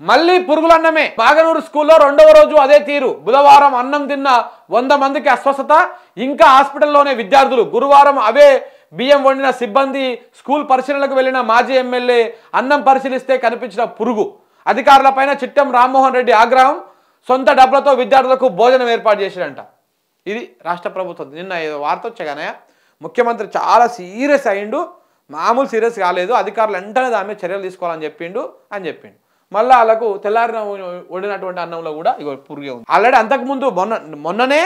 మళ్ళీ పురుగులన్నమే. బాగనూరు స్కూల్లో రెండవ రోజు అదే తీరు. బుధవారం అన్నం తిన్న 100 మందికి అస్వస్థత, ఇంకా హాస్పిటల్లోనే విద్యార్థులు. గురువారం అవే బియ్యం వండిన సిబ్బంది. స్కూల్ పరిశీలనకు వెళ్లిన మాజీ ఎమ్మెల్యే అన్నం పరిశీలిస్తే కనిపించిన పురుగు. అధికారులపైన చిట్టెం రామ్మోహన్ రెడ్డి ఆగ్రహం. సొంత డబ్బులతో విద్యార్థులకు భోజనం ఏర్పాటు చేశారంట. ఇది రాష్ట్ర ప్రభుత్వం. నిన్న ఏదో వార్త వచ్చాగానే ముఖ్యమంత్రి చాలా సీరియస్ అయ్యిండు, మామూలు సీరియస్ కాలేదు. అధికారులు వెంటనే దాని మీద చర్యలు తీసుకోవాలని చెప్పిండు. మళ్ళీ వాళ్ళకు తెల్లారిన వండినటువంటి అన్నంలో కూడా ఇగో పురుగే ఉంది. ఆల్రెడీ అంతకుముందు మొన్ననే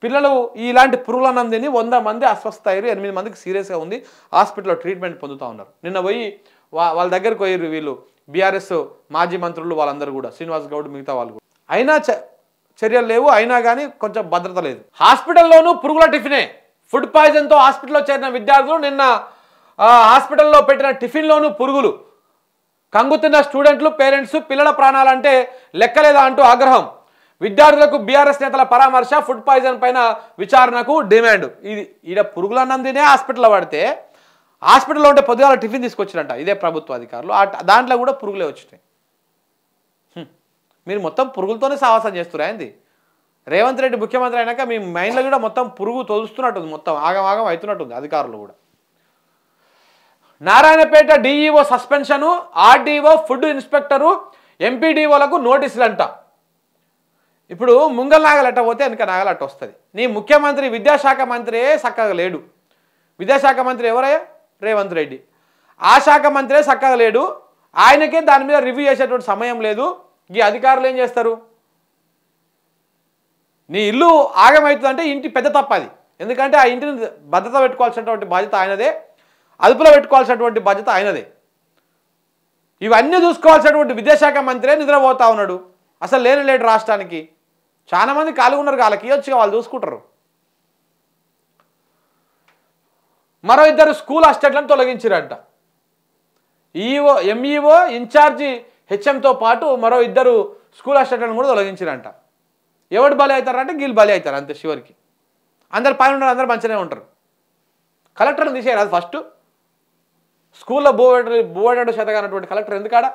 పిల్లలు ఇలాంటి పురుగుల అన్నం తిని 100 మంది అస్వస్థ అయ్యారు, 8 మందికి సీరియస్గా ఉంది, హాస్పిటల్లో ట్రీట్మెంట్ పొందుతూ ఉన్నారు. నిన్న పోయి వాళ్ళ దగ్గరకు పోయారు వీళ్ళు బీఆర్ఎస్ మాజీ మంత్రులు, వాళ్ళందరూ కూడా, శ్రీనివాస్ గౌడ్ మిగతా వాళ్ళు కూడా. అయినా చర్యలు లేవు, అయినా కానీ కొంచెం భద్రత లేదు. హాస్పిటల్లోనూ పురుగుల టిఫినే. ఫుడ్ పాయిజన్తో హాస్పిటల్లో చేరిన విద్యార్థులు నిన్న హాస్పిటల్లో పెట్టిన టిఫిన్లోనూ పురుగులు. కంగుతున్న స్టూడెంట్లు, పేరెంట్స్. పిల్లల ప్రాణాలంటే లెక్కలేదా అంటూ ఆగ్రహం. విద్యార్థులకు బీఆర్ఎస్ నేతల పరామర్శ. ఫుడ్ పాయిజన్ పైన విచారణకు డిమాండ్. ఇది ఈడ పురుగుల అన్నం తినే హాస్పిటల్లో పడితే, హాస్పిటల్లో ఉంటే పొద్దుగాల టిఫిన్ తీసుకొచ్చిరంట ఇదే ప్రభుత్వ అధికారులు. దాంట్లో కూడా పురుగులే వచ్చినాయి. మీరు మొత్తం పురుగులతోనే సావాసం చేస్తురా ఏంది? రేవంత్ రెడ్డి ముఖ్యమంత్రి అయినాక మీ మైండ్లో కూడా మొత్తం పురుగు తోలుస్తున్నట్టుంది, మొత్తం ఆగం అవుతున్నట్టుంది అధికారులు కూడా. Narayanpet DEO suspension, RDO, food inspector, ఎంపీడీఓలకు నోటీసులంట. ఇప్పుడు ముంగల్ నాగలట్ట పోతే వెనక నాగలట్ట వస్తుంది. నీ ముఖ్యమంత్రి విద్యాశాఖ మంత్రి చక్కగా లేడు. విద్యాశాఖ మంత్రి ఎవరయ్యా? రేవంత్ రెడ్డి. ఆ శాఖ మంత్రే చక్కగా లేడు, ఆయనకే దాని మీద రివ్యూ చేసేటువంటి సమయం లేదు. ఈ అధికారులు ఏం చేస్తారు? నీ ఇల్లు ఆగమవుతుందంటే ఇంటి పెద్ద తప్పది. ఎందుకంటే ఆ ఇంటిని భద్రత పెట్టుకోవాల్సినటువంటి బాధ్యత ఆయనదే, అదుపులో పెట్టుకోవాల్సినటువంటి బాధ్యత ఆయనదే. ఇవన్నీ చూసుకోవాల్సినటువంటి విద్యాశాఖ మంత్రే నిద్రపోతా ఉన్నాడు. అసలు లేడు రాష్ట్రానికి. చాలా మంది ఖాళీగా ఉన్నారు, వాళ్ళకి ఇవ్వచ్చుగా, వాళ్ళు చూసుకుంటారు. మరో 2 స్కూల్ అసిస్టెంట్లను తొలగించారంట. ఎంఈఓ, ఇన్ఛార్జి హెచ్ఎంతో పాటు మరో 2 స్కూల్ అసిస్టెంట్లను కూడా తొలగించారంట. ఎవడు బలి అవుతారంటే వీళ్ళు బలి అవుతారు అంతే. చివరికి అందరు పైన ఉన్నారు, అందరు మంచిగానే ఉంటారు. కలెక్టర్ని తీసేయాలి. అది ఫస్ట్. స్కూల్లో బోవెడు శాతగా అన్నటువంటి కలెక్టర్ ఎందుకాడ?